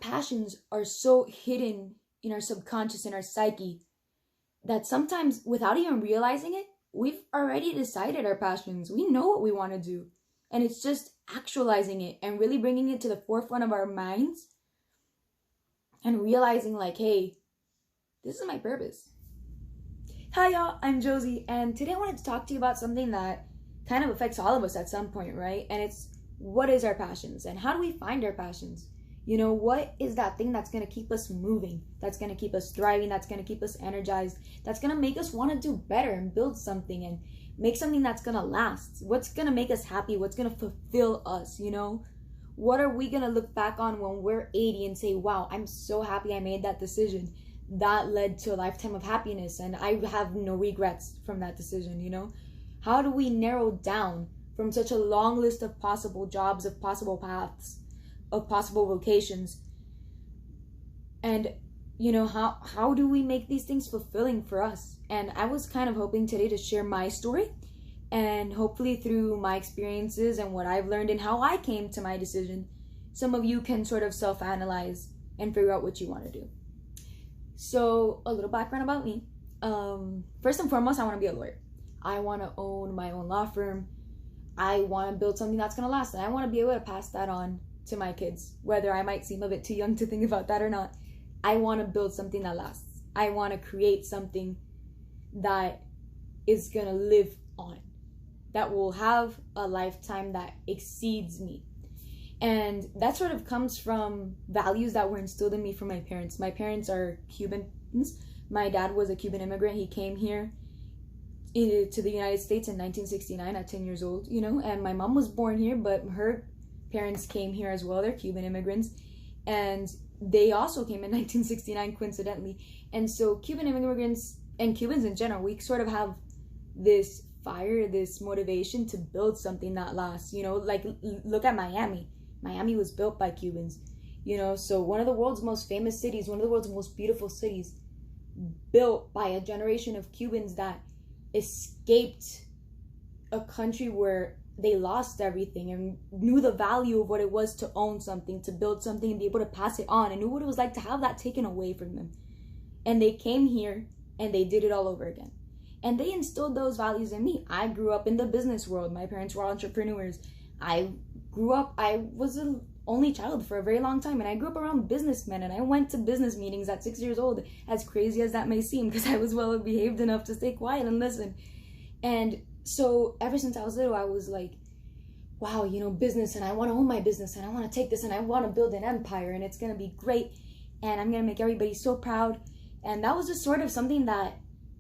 passions are so hidden in our subconscious, in our psyche, that sometimes without even realizing it, we've already decided our passions. We know what we want to do. And it's just actualizing it and really bringing it to the forefront of our minds and realizing, like, hey, this is my purpose. Hi, y'all. I'm Josie. And today I wanted to talk to you about something that kind of affects all of us at some point, right? And it's, what is our passions? And how do we find our passions? You know, what is that thing that's going to keep us moving, that's going to keep us thriving, that's going to keep us energized, that's going to make us want to do better and build something and make something that's going to last? What's going to make us happy? What's going to fulfill us, you know? What are we going to look back on when we're 80 and say, wow, I'm so happy I made that decision. That led to a lifetime of happiness and I have no regrets from that decision, you know? How do we narrow down from such a long list of possible jobs, of possible paths, of possible vocations? And you know, how do we make these things fulfilling for us? And I was kind of hoping today to share my story, and hopefully through my experiences and what I've learned and how I came to my decision, some of you can sort of self-analyze and figure out what you want to do. So a little background about me. First and foremost, I want to be a lawyer. I want to own my own law firm. I want to build something that's going to last, and I want to be able to pass that on to my kids, whether I might seem a bit too young to think about that or not. I want to build something that lasts. I want to create something that is going to live on, that will have a lifetime that exceeds me. And that sort of comes from values that were instilled in me from my parents. My parents are Cubans. My dad was a Cuban immigrant. He came here to the United States in 1969 at 10 years old, you know, and my mom was born here, but her parents came here as well. They're Cuban immigrants, and they also came in 1969 coincidentally. And so Cuban immigrants and Cubans in general, we sort of have this fire, this motivation to build something that lasts, you know. Like, look at Miami. Miami was built by Cubans, you know, so one of the world's most famous cities, one of the world's most beautiful cities, built by a generation of Cubans that escaped a country where they lost everything and knew the value of what it was to own something, to build something and be able to pass it on, and knew what it was like to have that taken away from them. And they came here and they did it all over again. And they instilled those values in me. I grew up in the business world. My parents were entrepreneurs. I was an only child for a very long time, and I grew up around businessmen, and I went to business meetings at 6 years old, as crazy as that may seem, because I was well behaved enough to stay quiet and listen. And so ever since I was little, I was like, wow, you know, business, and I want to own my business, and I want to take this, and I want to build an empire, and it's going to be great, and I'm going to make everybody so proud. And that was just sort of something that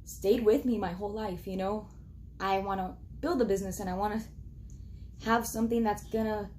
stayed with me my whole life, you know. I want to build a business, and I want to have something that's gonna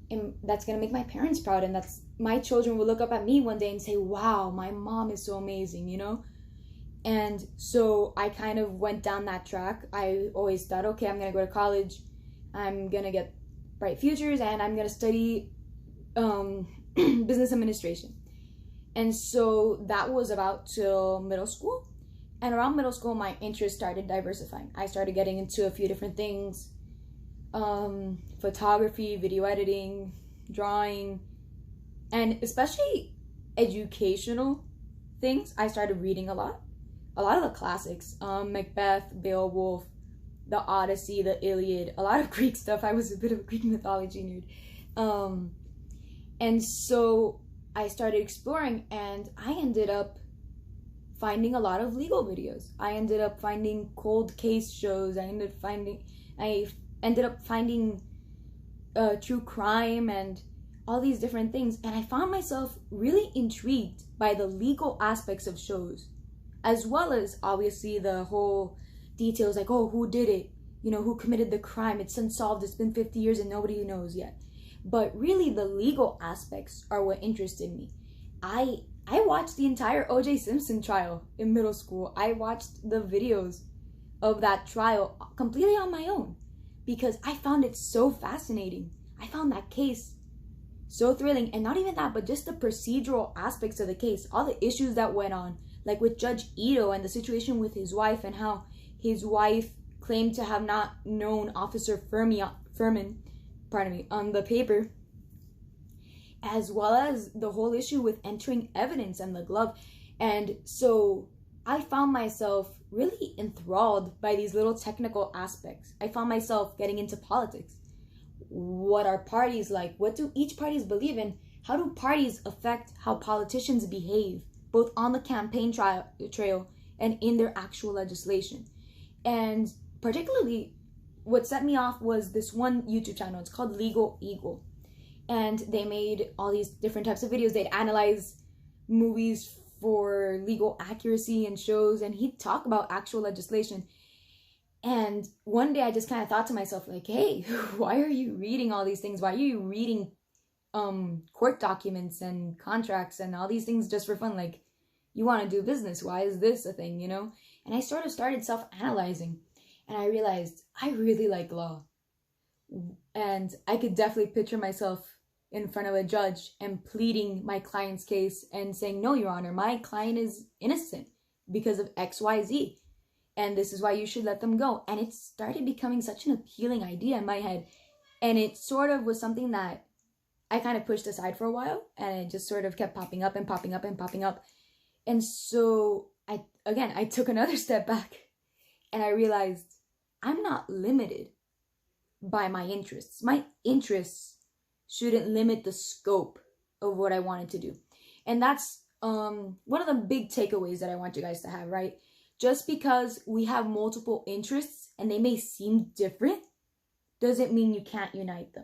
make my parents proud, and that's my children will look up at me one day and say, wow, my mom is so amazing, you know. And so I kind of went down that track. I always thought, okay, I'm gonna go to college, I'm gonna get bright futures, and I'm gonna study business administration. And so that was about till middle school. And around middle school, my interests started diversifying. I started getting into a few different things. Photography, video editing, drawing, and especially educational things. I started reading a lot of the classics, Macbeth, Beowulf, the Odyssey, the Iliad, a lot of Greek stuff. I was a bit of a Greek mythology nerd. And so I started exploring, and I ended up finding a lot of legal videos. I ended up finding cold case shows. I ended up finding true crime and all these different things. And I found myself really intrigued by the legal aspects of shows, as well as obviously the whole details, like, oh, who did it? You know, who committed the crime? It's unsolved. It's been 50 years and nobody knows yet. But really the legal aspects are what interested me. I watched the entire O.J. Simpson trial in middle school. I watched the videos of that trial completely on my own, because I found it so fascinating. I found that case so thrilling. And not even that, but just the procedural aspects of the case, all the issues that went on, like with Judge Ito and the situation with his wife, and how his wife claimed to have not known Officer Furman, on the paper. as well as the whole issue with entering evidence and the glove. And so I found myself really enthralled by these little technical aspects. I found myself getting into politics. What are parties like? What do each parties believe in? How do parties affect how politicians behave, both on the campaign trail and in their actual legislation? And particularly, what set me off was this one YouTube channel. It's called Legal Eagle. And they made all these different types of videos. They'd analyze movies for legal accuracy and shows, and he'd talk about actual legislation. And one day I just kind of thought to myself, like, hey, why are you reading all these things? Why are you reading court documents and contracts and all these things just for fun? Like, you want to do business. Why is this a thing, you know? And I sort of started self-analyzing, and I realized I really like law. And I could definitely picture myself in front of a judge and pleading my client's case and saying, no, Your Honor, my client is innocent because of XYZ. And this is why you should let them go. And it started becoming such an appealing idea in my head. And it sort of was something that I kind of pushed aside for a while. And it just sort of kept popping up and popping up and popping up. And so I took another step back. And I realized I'm not limited by my interests. My interests shouldn't limit the scope of what I wanted to do. And that's one of the big takeaways that I want you guys to have, right? Just because we have multiple interests and they may seem different doesn't mean you can't unite them.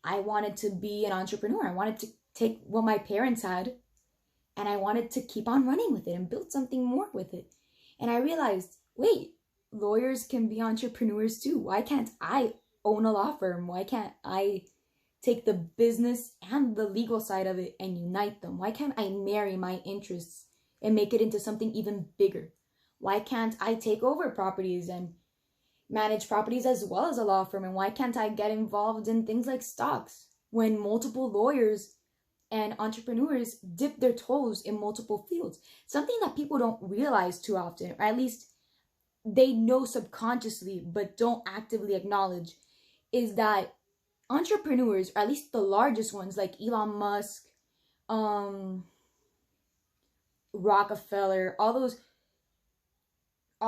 I wanted to be an entrepreneur. I wanted to take what my parents had and I wanted to keep on running with it and build something more with it. And I realized, wait, lawyers can be entrepreneurs too. Why can't I own a law firm? Why can't I take the business and the legal side of it and unite them? Why can't I marry my interests and make it into something even bigger? Why can't I take over properties and manage properties as well as a law firm? And why can't I get involved in things like stocks when multiple lawyers and entrepreneurs dip their toes in multiple fields? Something that people don't realize too often, or at least they know subconsciously but don't actively acknowledge, is that entrepreneurs, or at least the largest ones like Elon Musk, Rockefeller, all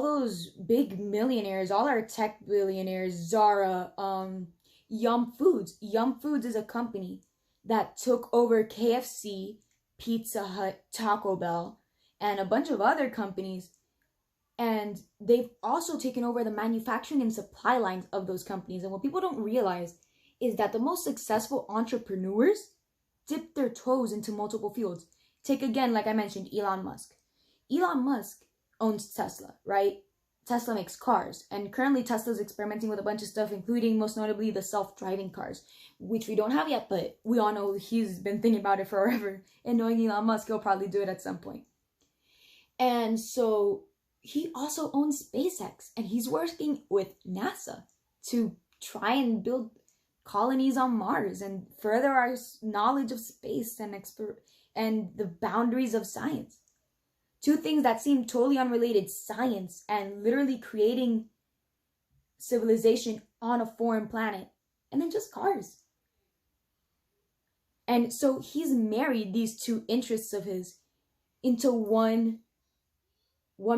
those big millionaires, all our tech billionaires, Zara, Yum Foods. Yum Foods is a company that took over KFC, Pizza Hut, Taco Bell, and a bunch of other companies. And they've also taken over the manufacturing and supply lines of those companies. And what people don't realize is that the most successful entrepreneurs dip their toes into multiple fields. Take again, like I mentioned, Elon Musk. Elon Musk owns Tesla, right? Tesla makes cars. And currently Tesla's experimenting with a bunch of stuff, including most notably the self-driving cars, which we don't have yet, but we all know he's been thinking about it forever. And knowing Elon Musk, he'll probably do it at some point. And so he also owns SpaceX, and he's working with NASA to try and build colonies on Mars and further our knowledge of space and the boundaries of science. Two things that seem totally unrelated, science and literally creating civilization on a foreign planet, and then just cars. And so he's married these two interests of his into one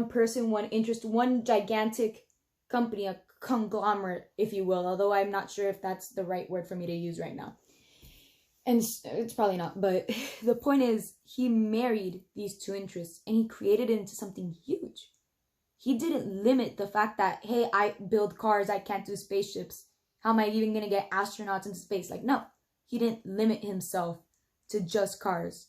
person, one interest, one gigantic company, a conglomerate, if you will, although I'm not sure if that's the right word for me to use right now. And it's probably not, but the point is, he married these two interests and he created it into something huge. He didn't limit the fact that, hey, I build cars, I can't do spaceships. How am I even going to get astronauts into space? Like, no, he didn't limit himself to just cars.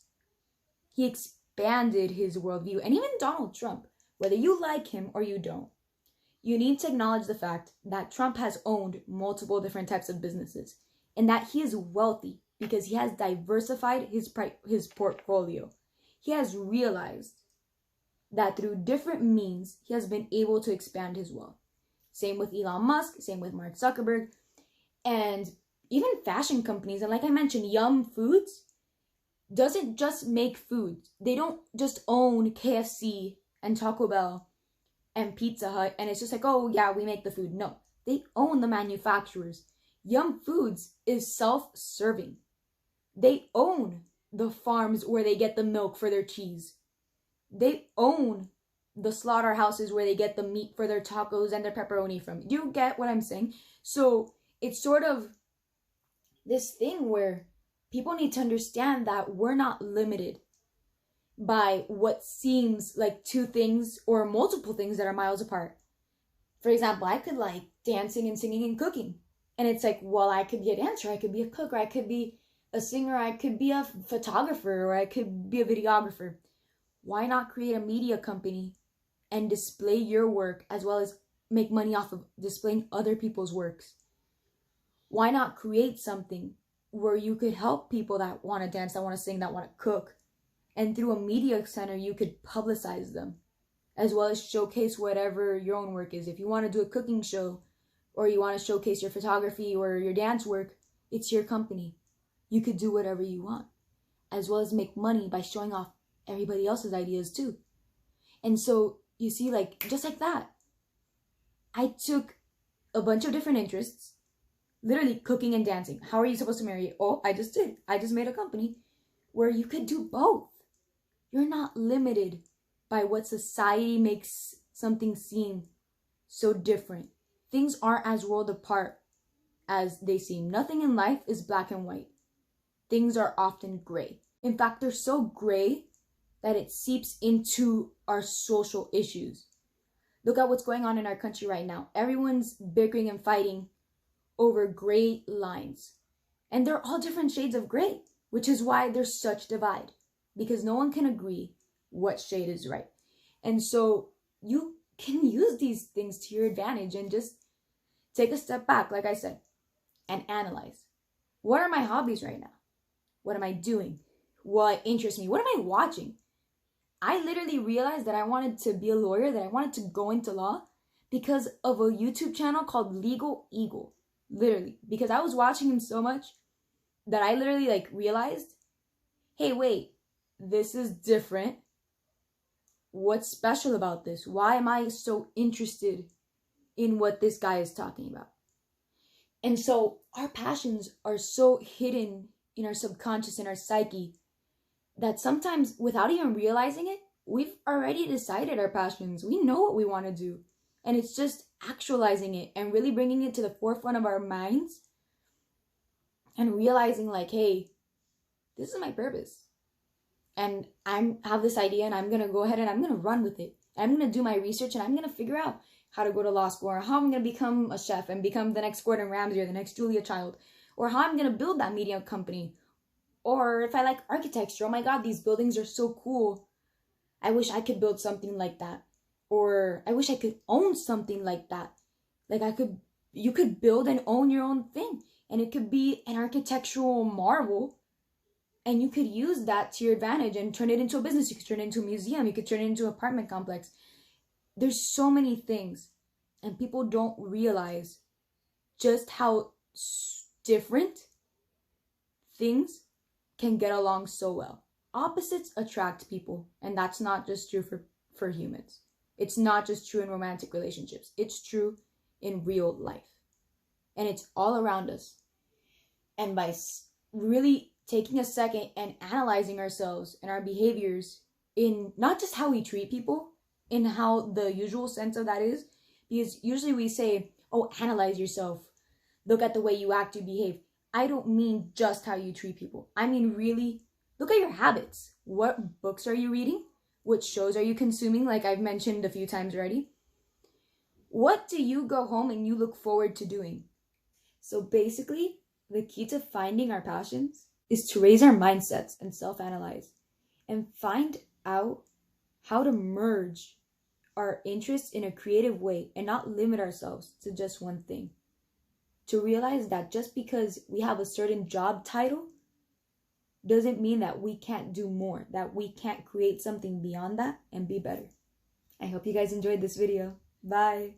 He expanded his worldview. And even Donald Trump, whether you like him or you don't, you need to acknowledge the fact that Trump has owned multiple different types of businesses and that he is wealthy because he has diversified his portfolio. He has realized that through different means, he has been able to expand his wealth. Same with Elon Musk, same with Mark Zuckerberg, and even fashion companies. And like I mentioned, Yum Foods doesn't just make food. They don't just own KFC and Taco Bell and Pizza Hut, and it's just like, oh yeah, we make the food. No, they own the manufacturers. Yum Foods is self-serving. They own the farms where they get the milk for their cheese. They own the slaughterhouses where they get the meat for their tacos and their pepperoni from. You get what I'm saying? So it's sort of this thing where people need to understand that we're not limited by what seems like two things or multiple things that are miles apart. For example, I could like dancing and singing and cooking. And it's like, well, I could be a dancer, I could be a cook, or I could be a singer, I could be a photographer, or I could be a videographer. Why not create a media company and display your work as well as make money off of displaying other people's works? Why not create something where you could help people that want to dance, that want to sing, that want to cook, and through a media center you could publicize them as well as showcase whatever your own work is. If you want to do a cooking show or you want to showcase your photography or your dance work, it's your company. You could do whatever you want as well as make money by showing off everybody else's ideas too. And so you see, like, just like that, I took a bunch of different interests, literally cooking and dancing. How are you supposed to marry? Oh, I just did. I just made a company where you could do both. You're not limited by what society makes something seem so different. Things aren't as world apart as they seem. Nothing in life is black and white. Things are often gray. In fact, they're so gray that it seeps into our social issues. Look at what's going on in our country right now. Everyone's bickering and fighting over gray lines. And they're all different shades of gray, which is why there's such divide, because no one can agree what shade is right. And so you can use these things to your advantage and just take a step back, like I said, and analyze. What are my hobbies right now? What am I doing? What interests me? What am I watching? I literally realized that I wanted to be a lawyer, that I wanted to go into law because of a YouTube channel called Legal Eagle. Literally, because I was watching him so much that I literally like realized, hey, wait, this is different. What's special about this? Why am I so interested in what this guy is talking about? And so our passions are so hidden in our subconscious, in our psyche, that sometimes without even realizing it, we've already decided our passions. We know what we want to do. And it's just actualizing it and really bringing it to the forefront of our minds and realizing like, hey, this is my purpose. And I have this idea and I'm going to go ahead and I'm going to run with it. I'm going to do my research and I'm going to figure out how to go to law school, or how I'm going to become a chef and become the next Gordon Ramsay or the next Julia Child, or how I'm going to build that media company. Or if I like architecture, oh my God, these buildings are so cool. I wish I could build something like that. Or I wish I could own something like that. Like you could build and own your own thing. And it could be an architectural marvel. And you could use that to your advantage and turn it into a business. You could turn it into a museum. You could turn it into an apartment complex. There's so many things. And people don't realize just how different things can get along so well. Opposites attract people. And that's not just true for humans. It's not just true in romantic relationships. It's true in real life. And it's all around us. And by really taking a second and analyzing ourselves and our behaviors in not just how we treat people, in how the usual sense of that is, because usually we say, oh, analyze yourself. Look at the way you act, you behave. I don't mean just how you treat people. I mean really, look at your habits. What books are you reading? What shows are you consuming, like I've mentioned a few times already? What do you go home and you look forward to doing? So basically, the key to finding our passions is to raise our mindsets and self-analyze and find out how to merge our interests in a creative way and not limit ourselves to just one thing. To realize that just because we have a certain job title doesn't mean that we can't do more, that we can't create something beyond that and be better. I hope you guys enjoyed this video. Bye.